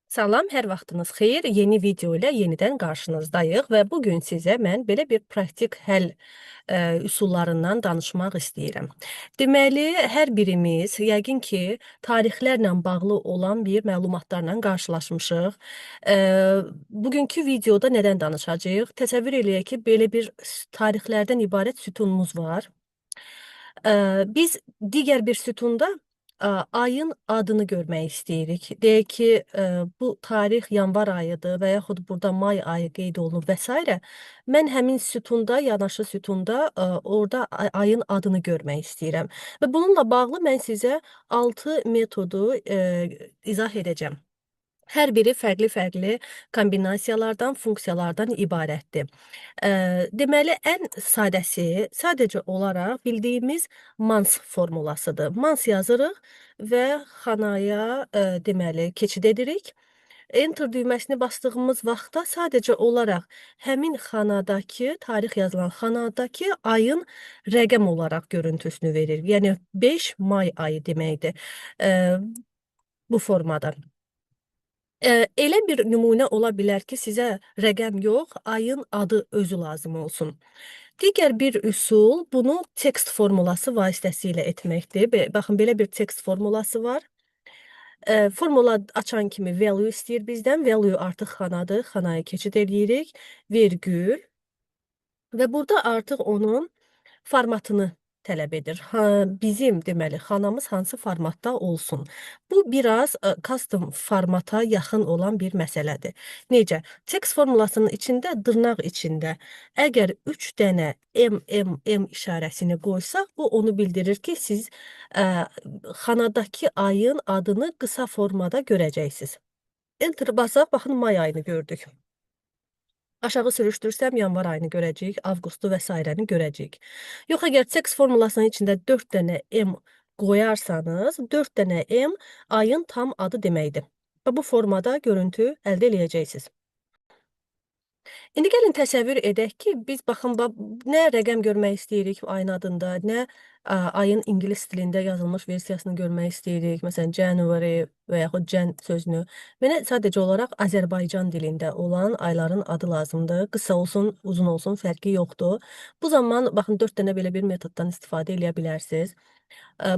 Salam, hər vaxtınız xeyir. Yeni video ilə yenidən qarşınızdayıq və bu gün sizə mən belə bir praktik həll üsullarından danışmaq istəyirəm. Deməli, hər birimiz yəqin ki, tarixlərlə bağlı olan bir məlumatlarla qarşılaşmışıq. E, Bugünkü videoda nədən danışacağıq? Təsəvvür eləyək ki, belə bir tarixlərdən ibarət sütunumuz var. Biz digər bir sütunda ayın adını görmək istəyirik. Deyək ki, bu tarix yanvar ayıdır və yaxud burada may ayı qeyd olunub və s. Mən həmin sütunda, yanaşı sütunda orada ayın adını görmək istəyirəm. Və bununla bağlı mən sizə 6 metodu izah edəcəm. Hər biri fərqli-fərqli kombinasiyalardan, funksiyalardan ibarətdir. Deməli, ən sadəsi sadəcə olaraq bildiyimiz mans formulasıdır. Mans yazırıq və xanaya deməli, keçid edirik. Enter düyməsini bastığımız vaxtda sadəcə olaraq həmin xanadakı, tarix yazılan xanadakı ayın rəqəm olaraq görüntüsünü verir. Yəni 5 may ayı deməkdir bu formada. Elə bir nümunə ola bilər ki, sizə rəqəm yox, ayın adı özü lazım olsun. Digər bir üsul bunu tekst formulası vasitəsilə etməkdir. Baxın, belə bir tekst formulası var. Formula açan kimi value istəyir bizdən. Value artıq xanadır. Xanaya keçid edirik. Vergül. Və burada artıq onun formatını tələb edir. Bizim deməli xanamız hansı formatda olsun. Bu biraz custom formata yaxın olan bir məsələdir. Necə? Text formulasının içində, dırnaq içində əgər 3 dənə M işarəsini qoysaq, bu onu bildirir ki, siz xanadakı ayın adını qısa formada görəcəksiniz. Enter basaq, baxın, may ayını gördük. Aşağı sürüşdürsəm, yanvar ayını görəcəyik, avqustu və s. görəcəyik. Yox, əgər text formulasının içində 4 dənə M qoyarsanız, 4 dənə M ayın tam adı deməkdir. Və bu formada görüntü əldə edəcəksiniz. İndi gəlin təsəvvür edək ki, biz baxın, nə rəqəm görmək istəyirik ayın adında, nə ayın ingilis dilində yazılmış versiyasını görmək istəyirik. Məsələn, January və yaxud Jan sözünü. Mənə sadəcə olaraq Azərbaycan dilində olan ayların adı lazımdır. Qısa olsun, uzun olsun, fərqi yoxdur. Bu zaman, baxın, 4 dənə belə bir metoddan istifadə edə bilərsiniz.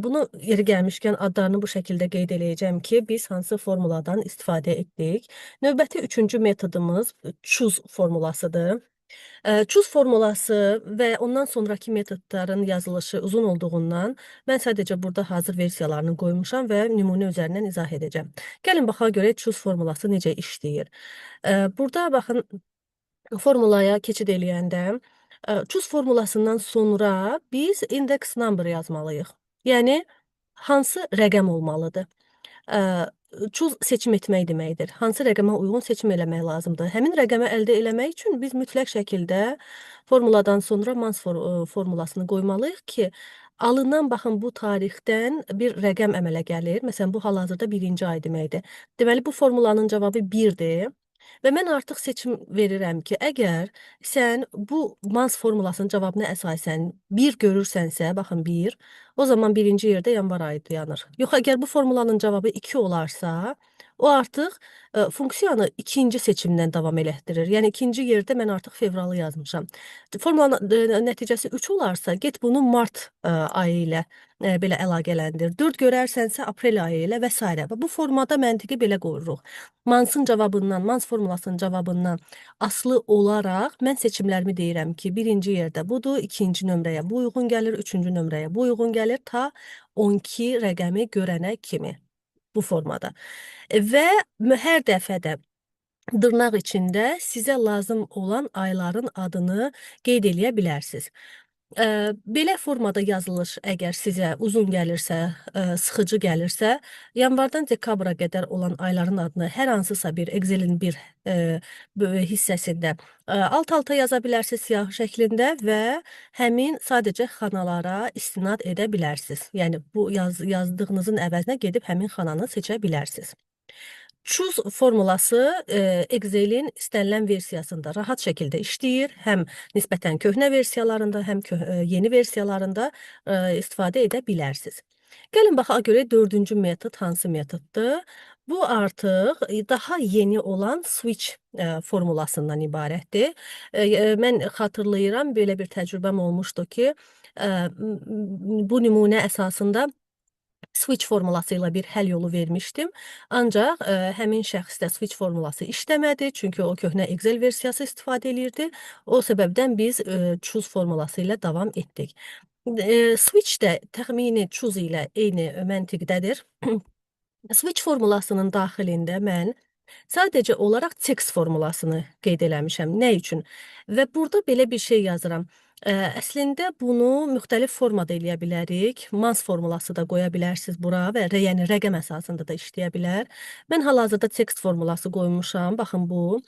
Bunu yeri gəlmişkən adlarını bu şəkildə qeyd eləyəcəm ki, biz hansı formuladan istifadə etdik. Növbəti üçüncü metodumuz choose formulasıdır. Choose formulası və ondan sonraki metodların yazılışı uzun olduğundan mən sadəcə burada hazır versiyalarını qoymuşam və nümunə üzərindən izah edəcəm. Gəlin baxaq görək choose formulası necə işləyir. Burada baxın, formulaya keçid eləyəndə choose formulasından sonra biz index number yazmalıyıq. Yəni, hansı rəqəm olmalıdır? Choose seçim etmək deməkdir. Hansı rəqəmə uyğun seçim eləmək lazımdır? Həmin rəqəmə əldə eləmək üçün biz mütləq şəkildə formuladan sonra mans formulasını qoymalıyıq ki, alınan, baxın, bu tarixdən bir rəqəm əmələ gəlir. Məsələn, bu hal-hazırda 1-ci ay deməkdir. Deməli, bu formulanın cavabı 1-dir. Və mən artıq seçim verirəm ki, əgər sən bu mans formulasının cavabına əsasən 1 görürsənsə, baxın 1, o zaman 1-ci yerdə yanvar ayı dayanır. Yox, əgər bu formulanın cavabı 2 olarsa, o artıq funksiyanı ikinci seçimdən davam elətdirir. Yəni, ikinci yerdə mən artıq fevralı yazmışam. Formulanın nəticəsi 3 olarsa, get bunu mart ayı ilə belə əlaqələndir. 4 görərsənsə, aprel ayı ilə və s. Və bu formada məntiqi belə qoyuruq. Mansın cavabından, mans formulasının cavabından asılı olaraq mən seçimlərimi deyirəm ki, 1-ci yerdə budur, 2-ci nömrəyə bu uyğun gəlir, 3-cü nömrəyə bu uyğun gəlir, ta 12 rəqəmi görənə kimi bu formada. Və hər dəfədə dırnaq içində sizə lazım olan ayların adını qeyd eləyə bilərsiniz. Belə formada yazılış əgər sizə uzun gəlirsə, sıxıcı gəlirsə, yanvardan dekabra qədər olan ayların adını hər hansısa bir Excel-in bir hissəsində alt-alta yaza bilərsiniz siyahı şəklində və həmin sadəcə xanalara istinad edə bilərsiniz. Yəni, bu yazdığınızın əvəzinə gedib həmin xananı seçə bilərsiniz. Choose formulası Excel-in istənilən versiyasında rahat şəkildə işləyir. Həm nisbətən köhnə versiyalarında, həm yeni versiyalarında istifadə edə bilərsiniz. Gəlin baxaq görək dördüncü metod hansı metoddur? Bu artıq daha yeni olan switch formulasından ibarətdir. Mən xatırlayıram, belə bir təcrübəm olmuşdu ki, bu nümunə əsasında switch formulası ilə bir həll yolu vermişdim. Ancaq həmin şəxsdə switch formulası işləmədi, çünki o köhnə Excel versiyası istifadə edirdi. O səbəbdən biz choose formuası ilə davam etdik. Switch də təxmini choose ilə eyni məntiqdədir. Switch formulasının daxilində mən sadəcə olaraq text formulasını qeyd eləmişəm. Nə üçün? Və burada belə bir şey yazıram. Əslində bunu müxtəlif formada eləyə bilərik. Mas formulası da qoya bilərsiniz bura və yəni rəqəm əsasında da işləyə bilər. Mən hal-hazırda text formulası qoymuşam. Baxın bu.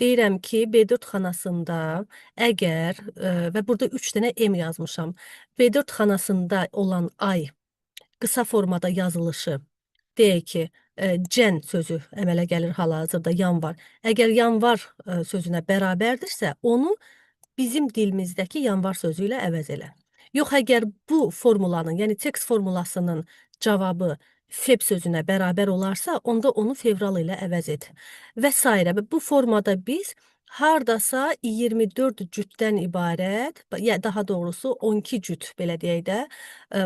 Deyirəm ki, B4 xanasında əgər və burada 3 dənə M yazmışam. B4 xanasında olan ay qısa formada yazılışı deyək ki, cən sözü əmələ gəlir hal-hazırda yanvar. Əgər yanvar sözünə bərabərdirsə, onu bizim dilimizdəki yanvar sözü ilə əvəz elə. Yox, əgər bu formulanın, yəni text formulasının cavabı feb sözünə bərabər olarsa, onda onu fevral ilə əvəz et. Və s. Və bu formada biz hardasa 24 cütdən ibarət, ya daha doğrusu 12 cüt belə deyək də,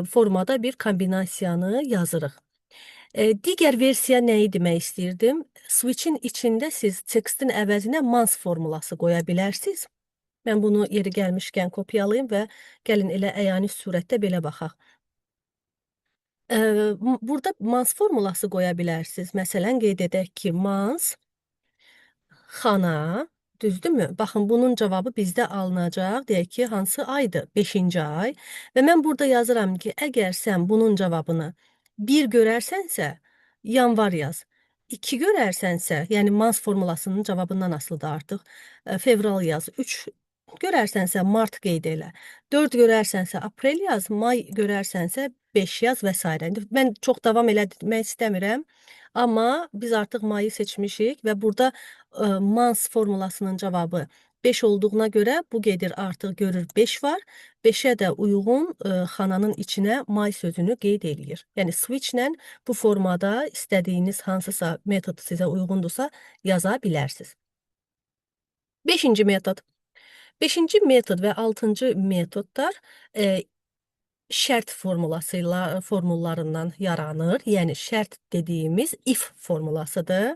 formada bir kombinasiyanı yazırıq. Digər versiya nəyi demək istəyirdim? Switch-in içində siz textin əvəzinə mans formulası qoya bilərsiniz. Mən bunu yeri gəlmişkən kopyalayım və gəlin elə əyani surətdə belə baxaq. Burada mans formulası qoya bilərsiniz. Məsələn, qeyd edək ki, mans xana, düzdürmü? Baxın, bunun cavabı bizdə alınacaq. Deyək ki, hansı aydır? 5-ci ay. Və mən burada yazıram ki, əgər sən bunun cavabını 1 görərsənsə, yanvar yaz. 2 görərsənsə, yəni mans formulasının cavabından asılıdır artıq, fevral yaz. 3 görərsənsə, mart qeyd elə. 4 görərsənsə, aprel yaz. May görərsənsə, 5 yaz və s. Mən çox davam eləmək istəmirəm. Amma biz artıq mayı seçmişik və burada mans formulasının cavabı 5 olduğuna görə bu gedir artıq görür 5 var. 5-ə də uyğun xananın içinə may sözünü qeyd eləyir. Yəni switch-lə bu formada istədiyiniz hansısa metod sizə uyğundursa yaza bilərsiniz. 5-ci metod. 5-ci metod və 6-cı metodlar şərt formullarından yaranır. Yəni şərt dediyimiz if formulasıdır.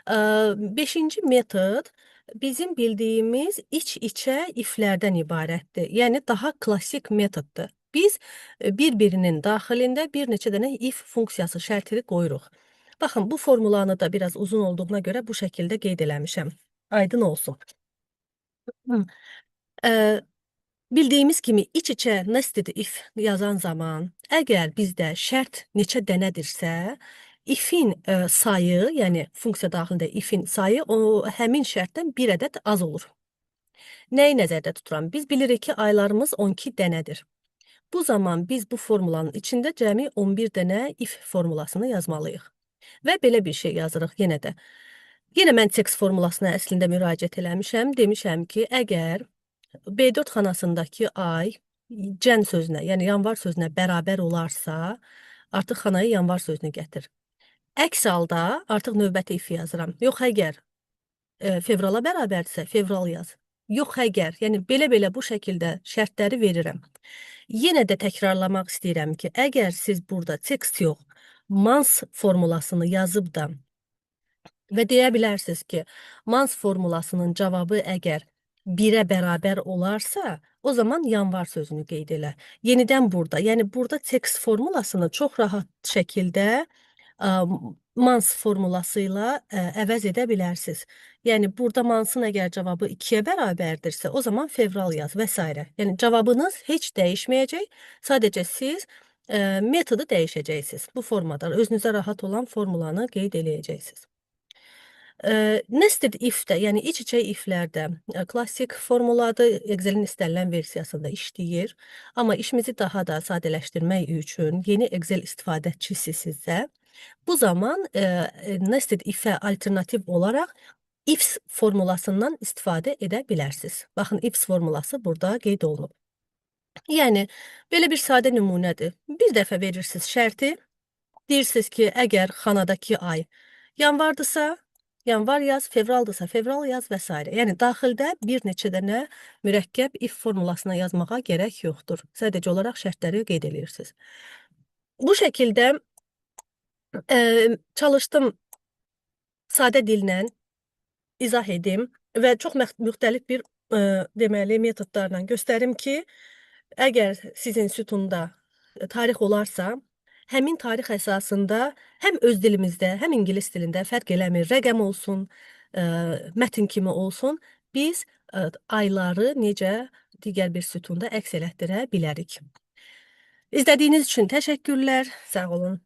5-ci metod bizim bildiyimiz iç-içə iflərdən ibarətdir. Yəni daha klassik metoddur. Biz bir-birinin daxilində bir neçə dənə if funksiyası şərtini qoyuruq. Baxın, bu formulanı da biraz uzun olduğuna görə bu şəkildə qeyd eləmişəm. Aydın olsun. Bildiyimiz kimi iç-içə nested if yazan zaman, əgər bizdə şərt neçə dənədirsə, ifin sayı, yəni funksiya daxilində ifin sayı həmin şərtdən bir ədəd az olur. Nəyi nəzərdə tuturam? Biz bilirik ki, aylarımız 12 dənədir. Bu zaman biz bu formulanın içində cəmi 11 dənə if formulasını yazmalıyıq. Və belə bir şey yazırıq yenə də. Yenə mən text formulasına əslində müraciət eləmişəm. Demişəm ki, əgər B4 xanasındakı ay cən sözünə, yəni yanvar sözünə bərabər olarsa, artıq xanayı yanvar sözünü gətir. Əks halda artıq növbəti if yazıram. Yox, əgər fevrala bərabərdirsə, fevral yaz. Yox, əgər, yəni belə-belə bu şəkildə şərtləri verirəm. Yenə də təkrarlamaq istəyirəm ki, əgər siz burada text yox, mans formulasını yazıb da və deyə bilərsiniz ki, mans formulasının cavabı əgər 1-ə bərabər olarsa, o zaman yanvar sözünü qeyd elə. Yenidən burada, yəni burada text formulasını çox rahat şəkildə mans formulası ilə əvəz edə bilərsiniz. Yəni burada mansın əgər cavabı 2-yə bərabərdirsə, o zaman fevral yaz və s. Yəni cavabınız heç dəyişməyəcək, sadəcə siz metodu dəyişəcəksiniz. Bu formada özünüzə rahat olan formulanı qeyd eləyəcəksiniz. Nested if-də, yəni iç-içə if-lərdə klassik formuladır, Excel-in istənilən versiyasında işləyir. Amma işimizi daha da sadələşdirmək üçün yeni Excel istifadəçisinizsə, bu zaman nested if-ə alternativ olaraq ifs formulasından istifadə edə bilərsiniz. Baxın, ifs formulası burada qeyd olunub. Yəni, belə bir sadə nümunədir. Bir dəfə verirsiniz şərti, deyirsiniz ki, əgər xanadakı ay yanvardırsa, yanvar yaz, fevraldırsa, fevral yaz və s. Yəni, daxildə bir neçə dənə mürəkkəb if formulasına yazmağa gərək yoxdur. Sadəcə olaraq şərtləri qeyd edirsiniz. Bu şəkildə çalışdım sadə dillə izah edim və çox müxtəlif bir deməli metodlarla göstərim ki, əgər sizin sütunda tarix olarsa, həmin tarix əsasında həm öz dilimizdə, həm ingilis dilində fərq eləmir, rəqəm olsun, mətn kimi olsun, biz ayları necə digər bir sütunda əks elətdirə bilərik. İzlədiyiniz üçün təşəkkürlər, sağ olun.